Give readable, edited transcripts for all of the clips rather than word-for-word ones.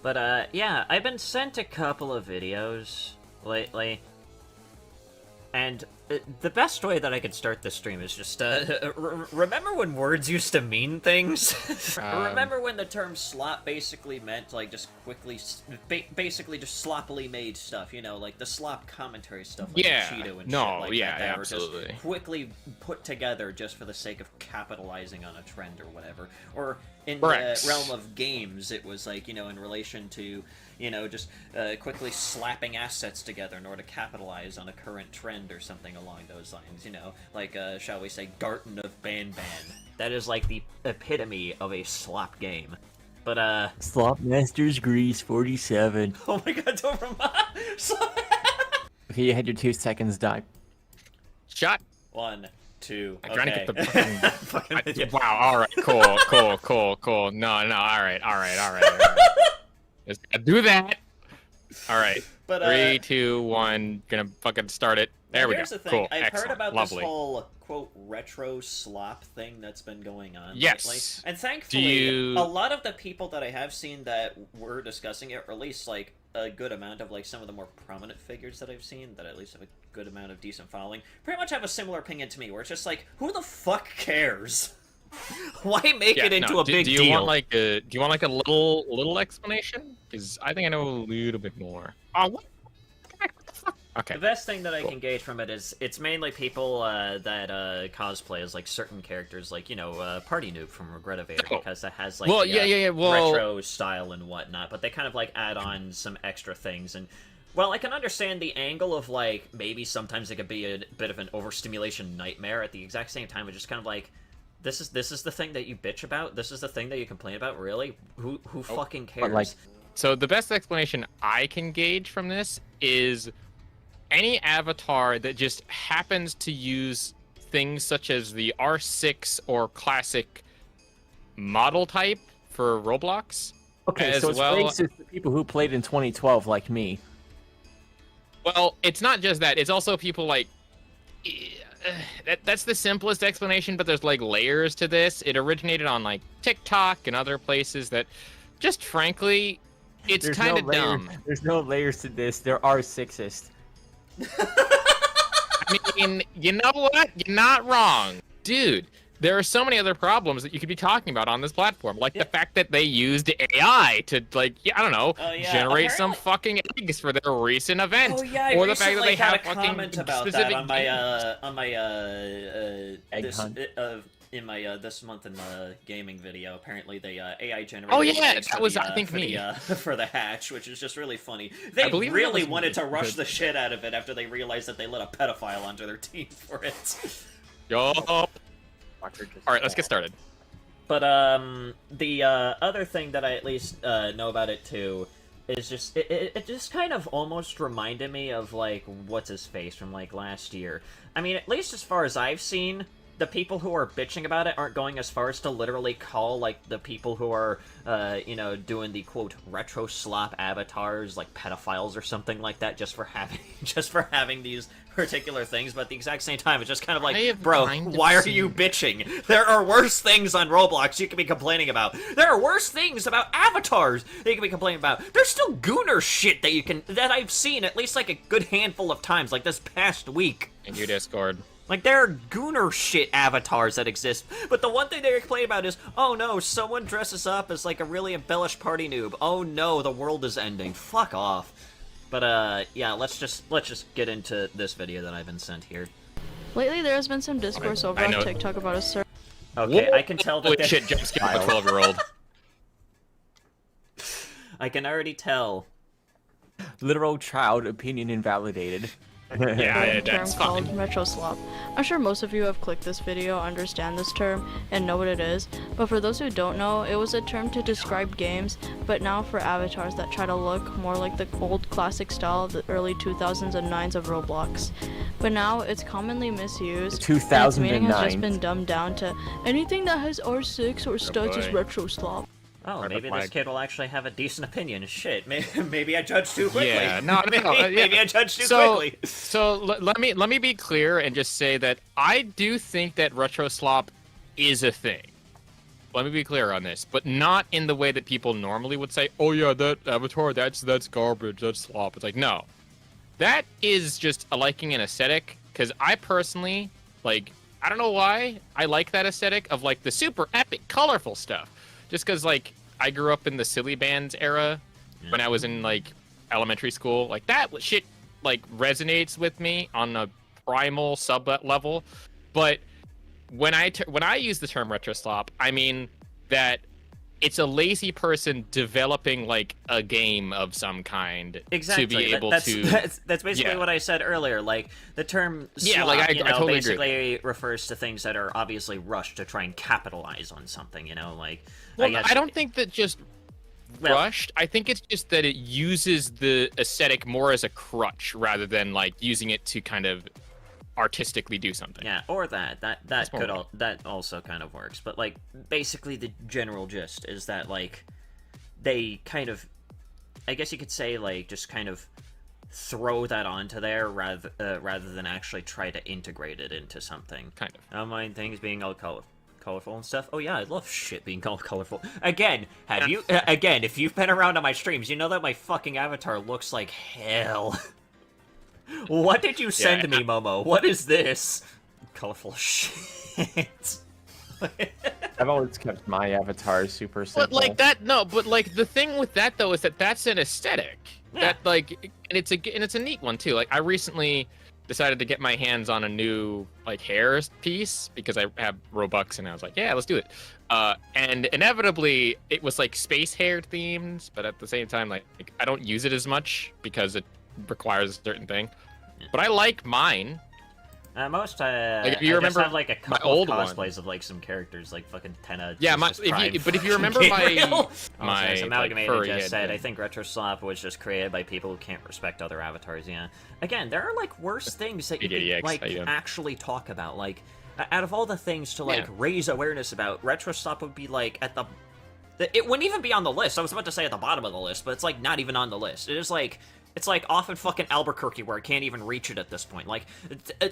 But yeah, I've been sent a couple of videos lately, and the best way that I could start this stream is just, remember when words used to mean things? Remember when the term slop basically meant, like, just quickly, basically just sloppily made stuff, you know, like the slop commentary stuff, like Cheeto and shit like that, that absolutely. were just quickly put together just for the sake of capitalizing on a trend or whatever. Or in the realm of games, it was like, you know, in relation to, you know, just quickly slapping assets together in order to capitalize on a current trend or something along those lines, you know, like, shall we say, Garten of Ban. That is like the epitome of a slop game. But, Slop Masters Grease 47. Oh my god, don't remind. Okay, you had your 2 seconds, Doc. Shot. 1, 2. I'm trying to get the fucking... Wow, alright, cool. No, alright. Just gotta do that. Alright. But, 3, 2, 1, gonna fucking start it. There we go. Here's the thing. Cool. I've Excellent. heard about Lovely. this whole, quote, retro slop thing that's been going on Yes. lately. And thankfully, a lot of the people that I have seen that were discussing it, or at least, like, a good amount of, like, some of the more prominent figures that I've seen, that at least have a good amount of decent following, pretty much have a similar opinion to me, where it's just like, who the fuck cares? Why make it into a big deal? Do you want like a little explanation? Because I think I know a little bit more. Oh, what? Okay. The best thing that I can gauge from it is it's mainly people that cosplay as like certain characters, like, you know, Party Noob from Regretivator, because that has like retro style and whatnot. But they kind of like add on some extra things, and well, I can understand the angle of like maybe sometimes it could be a bit of an overstimulation nightmare. At the exact same time, it's just kind of like, this is the thing that you bitch about. This is the thing that you complain about. Really, who fucking cares? Like, so the best explanation I can gauge from this is any avatar that just happens to use things such as the R6 or classic model type for Roblox. Okay, so it's racist to people who played in 2012 like me. Well, it's not just that. It's also people like... That's the simplest explanation, but there's like layers to this. It originated on like TikTok and other places that just frankly, it's kind of dumb. There's no layers to this. There are sexist. I mean, you know what? You're not wrong. Dude, there are so many other problems that you could be talking about on this platform. Like the fact that they used AI to, like, I don't know, generate some fucking eggs for their recent event. Oh, yeah, or the fact that they have a comment about specific that on my Egg hunt. in my this month in the gaming video. Apparently they AI generated that was I think me for the hatch, which is just really funny. They really wanted to rush the shit out of it after they realized that they let a pedophile onto their team for it. Yo. Alright, let's get started. But the other thing that I at least know about it too is just it just kind of almost reminded me of like what's his face from like last year. I mean, at least as far as I've seen, the people who are bitching about it aren't going as far as to literally call, like, the people who are, you know, doing the, quote, retro slop avatars, like, pedophiles or something like that, just for having these particular things, but at the exact same time, it's just kind of like, bro, why are you bitching? There are worse things on Roblox you can be complaining about. There are worse things about avatars that you can be complaining about. There's still gooner shit that I've seen at least, like, a good handful of times, like this past week. In your Discord. Like, there are gooner shit avatars that exist, but the one thing they complain about is, oh no, someone dresses up as, like, a really embellished party noob. Oh no, the world is ending. Fuck off. But, yeah, let's just get into this video that I've been sent here. Lately, there has been some discourse over on TikTok about a certain... Okay, I can tell that... Holy shit, just give a 12-year-old. I can already tell. Literal child opinion invalidated. Yeah, that's term fine. called Retroslop. I'm sure most of you have clicked this video, understand this term, and know what it is, but for those who don't know, it was a term to describe games, but now for avatars that try to look more like the old classic style of the early 2000s and 9s of Roblox. But now it's commonly misused, and its meaning has just been dumbed down to anything that has R6 or studs is Retroslop. Oh, maybe this kid will actually have a decent opinion. Shit, maybe I judged too quickly. Yeah, no, maybe I judged too quickly. So let me be clear and just say that I do think that Retroslop is a thing. let me be clear on this, but not in the way that people normally would say, "Oh yeah, that avatar, that's garbage, that's slop." It's like, no, that is just a liking and aesthetic. Because I personally like, I don't know why I like that aesthetic of like the super epic, colorful stuff. Just because like I grew up in the silly bands era when I was in like elementary school, like that shit like resonates with me on a primal sub level. But when I use the term retroslop, I mean that it's a lazy person developing like a game of some kind exactly. to be able to. That's basically what I said earlier. Like the term slop, like I totally basically refers to things that are obviously rushed to try and capitalize on something. You know, like well, I don't think that just rushed. I think it's just that it uses the aesthetic more as a crutch rather than like using it to kind of artistically do something. Yeah, or that also kind of works. But like basically the general gist is that like they kind of, I guess you could say, like just kind of throw that onto there rather than actually try to integrate it into something. Kind of. I don't mind things being all colorful and stuff. Oh yeah, I love shit being all colorful. Again, if you've been around on my streams, you know that my fucking avatar looks like hell. What did you send me, Momo? What is this? Colorful shit. I've always kept my avatar super simple. But like that, no. But like the thing with that though is that that's an aesthetic. Yeah. That like, and it's a neat one too. Like I recently decided to get my hands on a new like hair piece because I have Robux and I was like, yeah, let's do it. And inevitably it was like space hair themed, but at the same time like I don't use it as much because it requires a certain thing. But I like mine. Most like if you remember have like a couple old of cosplays of like some characters like fucking Tenna. Yeah, if you remember my Amalgamated like, just said, I think Retroslop was just created by people who can't respect other avatars. Yeah, again, there are like worse things that you can like actually talk about. Like out of all the things to like raise awareness about, Retroslop would be like at the. It wouldn't even be on the list. I was about to say at the bottom of the list, but it's like not even on the list. It is like. It's like off in fucking Albuquerque where I can't even reach it at this point. Like,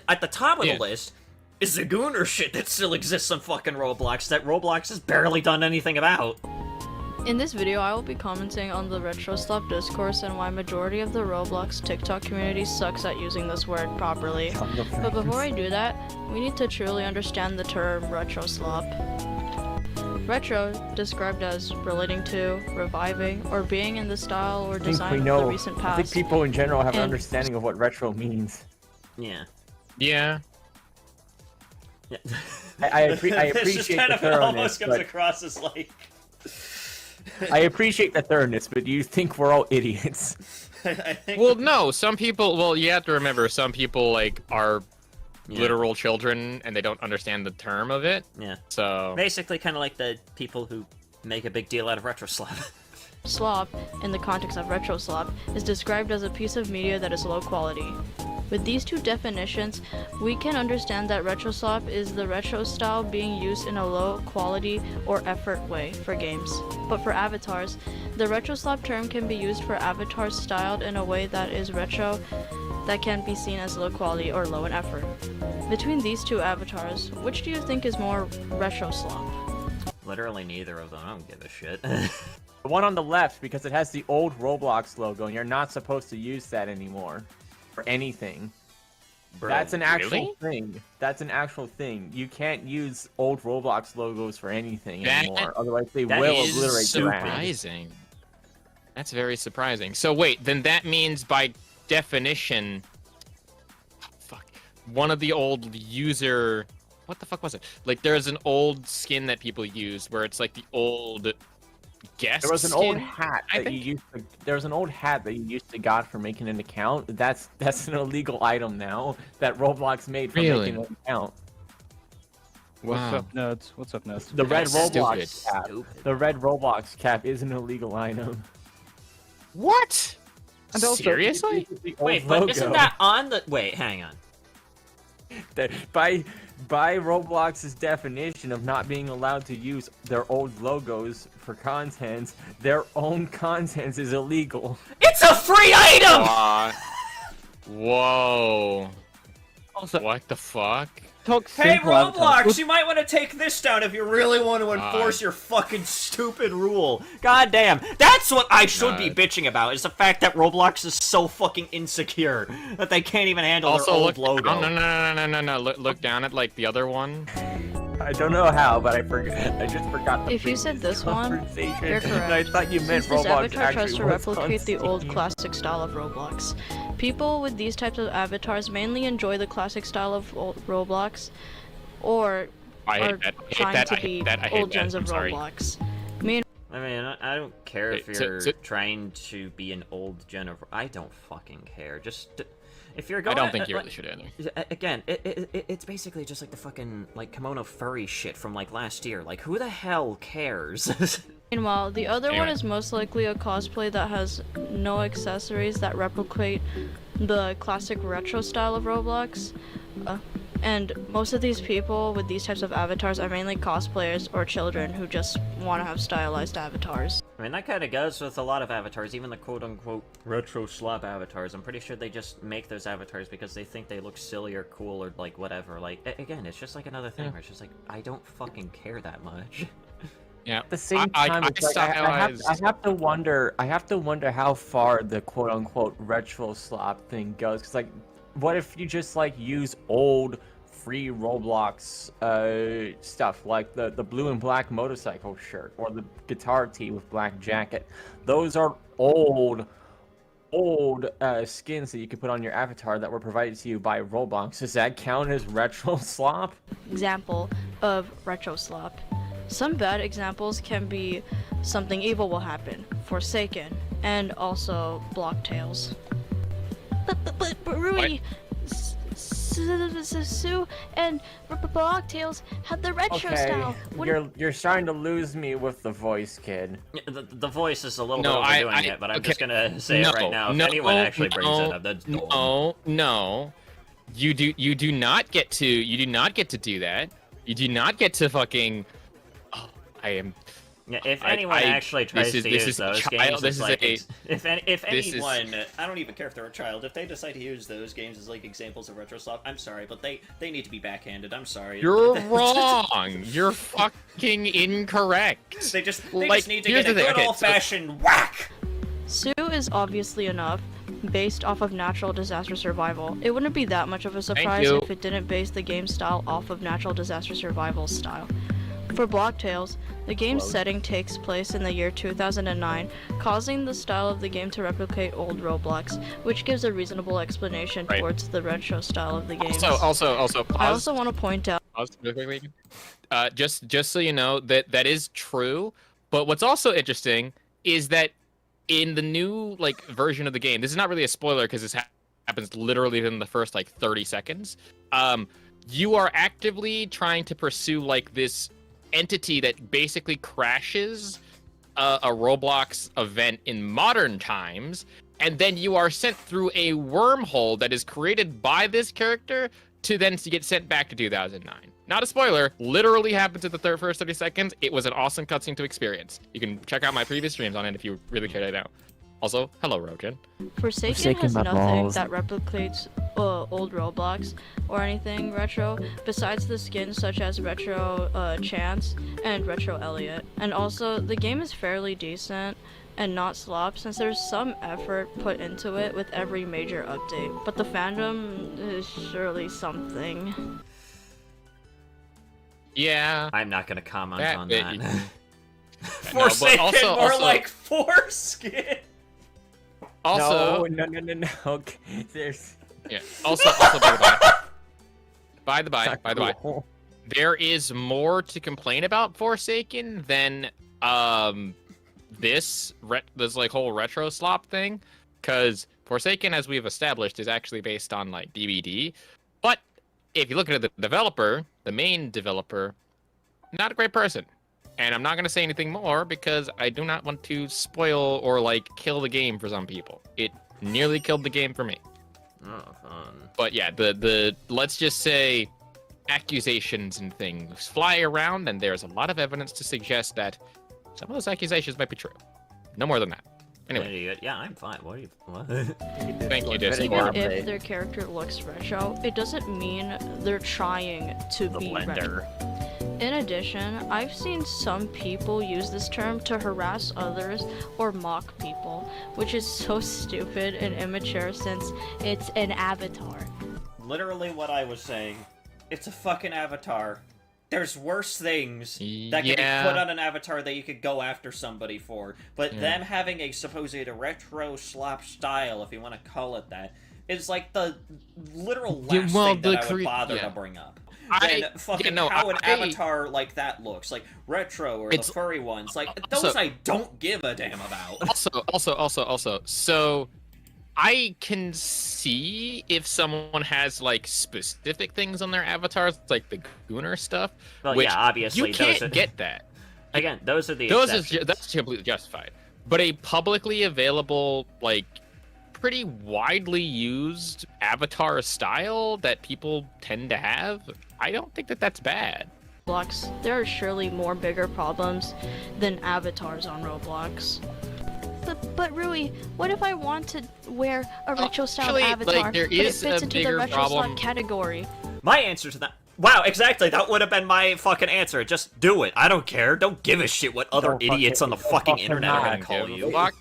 at the top of the list is the Gooner shit that still exists on fucking Roblox that Roblox has barely done anything about. In this video, I will be commenting on the Retroslop Discourse and why majority of the Roblox TikTok community sucks at using this word properly. But before I do that, we need to truly understand the term Retroslop. Retro, described as relating to, reviving, or being in the style or design of the recent past. I think people in general have an understanding of what retro means. Yeah. Yeah. I appreciate the thoroughness, almost comes across as like... I appreciate the thoroughness, but do you think we're all idiots? Well, no. Some people... Well, you have to remember, some people, like, are... literal children and they don't understand the term of it. Yeah. So basically kind of like the people who make a big deal out of Retroslop. Slop, in the context of Retroslop, is described as a piece of media that is low quality. With these two definitions, we can understand that Retroslop is the retro style being used in a low quality or effort way for games. But for avatars, the Retroslop term can be used for avatars styled in a way that is retro that can be seen as low quality or low in effort. Between these two avatars, which do you think is more Retroslop? Literally neither of them. I don't give a shit. The one on the left, because it has the old Roblox logo, and you're not supposed to use that anymore for anything. Bro, that's an actual thing. That's an actual thing. You can't use old Roblox logos for anything anymore. Otherwise, they will obliterate the brand. Surprising. That's very surprising. So wait, then that means by definition, one of the old user, what the fuck was it? Like, there's an old skin that people use where it's like the old guest. There was an skin, old hat that you used to. There was an old hat that you used to got for making an account. That's an illegal item now that Roblox made for making an account. Wow. What's up, Nuts? The red Roblox stupid. cap. The red Roblox cap is an illegal item. What? And also, seriously? Wait, but isn't that on the... Wait, hang on. By Roblox's definition of not being allowed to use their old logos for content, their own content is illegal. It's a free item! Whoa. Also, what the fuck? took Hey, simple avatars. Roblox, you might want to take this down if you really want to enforce your fucking stupid rule. God damn. That's what I should be bitching about, is the fact that Roblox is so fucking insecure that they can't even handle Also, their old logo. Oh, no. Look down at, like, the other one. I don't know how, but I just forgot. If you said this one, conversation, you're correct. And I thought you meant Since this Roblox avatar actually tries to was replicate the old Steam. classic style of Roblox. People with these types of avatars mainly enjoy the classic style of Roblox, or I are hate that. trying to be old gens of I'm sorry. Roblox. I mean, I don't care if Wait, so- you're so- trying to be an old gen of... I don't fucking care. Just... If you're going... I don't think you really should either. Again, it's basically just like the fucking, like, kimono furry shit from, like, last year. Like, who the hell cares? Meanwhile, the other one Anyway. is most likely a cosplay that has no accessories that replicate the classic retro style of Roblox. And most of these people with these types of avatars are mainly cosplayers or children who just want to have stylized avatars. I mean, that kind of goes with a lot of avatars, even the quote-unquote retro-slop avatars. I'm pretty sure they just make those avatars because they think they look silly or cool or, like, whatever. Like, again, it's just like another thing where it's just like, I don't fucking care that much. Yeah. At the same time, it's like, I have to wonder how far the quote-unquote retro slop thing goes. Cause like, what if you just like use old free Roblox stuff like the blue and black motorcycle shirt or the guitar tee with black jacket? Those are old skins that you could put on your avatar that were provided to you by Roblox. Does that count as retro slop? Example of retro slop. Some bad examples can be Something Evil Will Happen, Forsaken, and also Block Tales. But Rui, Sue, and Block Tales had the retro style. You're starting to lose me with the voice, kid. The voice is a little No, bit overdoing it, but I'm just gonna say it right now. If anyone actually brings that up, that's dumb. No. You do not get to do that. You do not get to fucking. Oh, I am. Yeah, if anyone actually tries to use those games, this is like, a- if anyone, is- I don't even care if they're a child, if they decide to use those games as like examples of retro slop, I'm sorry, but they need to be backhanded. I'm sorry. You're wrong. You're fucking incorrect. They just Like, need to here's get a the thing, good okay, old-fashioned whack. Sue is obviously enough, based off of natural disaster survival. It wouldn't be that much of a surprise you. if it didn't base the game style off of natural disaster survival style. For Block Tales, the game's setting takes place in the year 2009, causing the style of the game to replicate old Roblox, which gives a reasonable explanation Right. towards the retro style of the game. Also, I pause. also want to point out Pause real quick. Just so you know that is true. But what's also interesting is that in the new like version of the game, this is not really a spoiler because this happens literally within the first like 30 seconds. You are actively trying to pursue like this entity that basically crashes a Roblox event in modern times, and then you are sent through a wormhole that is created by this character to then get sent back to 2009. Not a spoiler, literally happens at the first 30 seconds. It was an awesome cutscene to experience. You can check out my previous streams on it if you really care to know. Also, hello, Rogen. Forsaken has my nothing balls. that replicates old Roblox or anything retro, besides the skins such as Retro Chance and Retro Elliot. And also, the game is fairly decent and not slop since there's some effort put into it with every major update. But the fandom is surely something. Yeah. I'm not gonna comment That on bit- that. but Forsaken, also- more also- like foreskin. Also, no. Okay, there's. yeah. Also, by the by, there is more to complain about Forsaken than this like whole retro slop thing, because Forsaken, as we've established, is actually based on like DBD. But if you look at the developer, the main developer, not a great person. And I'm not going to say anything more because I do not want to spoil or like kill the game for some people. It nearly killed the game for me. Oh, fun. But yeah, the let's just say accusations and things fly around, and there's a lot of evidence to suggest that some of those accusations might be true. No more than that. Anyway. Yeah, I'm fine. What are you? What? Thank you, Video Discord. Even update. if their character looks retro, it doesn't mean they're trying to The be blender. retro. In addition, I've seen some people use this term to harass others or mock people, which is so stupid and immature since it's an avatar. Literally what I was saying. It's a fucking avatar. There's worse things that can Yeah. be put on an avatar that you could go after somebody for. But them having a supposed retro slop style, if you want to call it that, is like the literal last thing that I would bother to bring up. Then fucking how an avatar like that looks, like retro or the furry ones, like those I don't give a damn about. Also, so I can see if someone has like specific things on their avatars, like the Gooner stuff. Well, which yeah, obviously you can't those are, get that. Again, those are the That's completely justified. But a publicly available, like, pretty widely used avatar style that people tend to have, I don't think that that's bad. Roblox, there are surely more bigger problems than avatars on Roblox. But Rui, what if I want to wear a retro style actually, avatar, like, there but it is fits a into the bigger retro problem. slot category? My answer to that. Wow, exactly. That would have been my fucking answer. Just do it. I don't care. Don't give a shit what other Don't idiots on the fucking- fucking fucking internet are gonna not. call Give a you. fuck.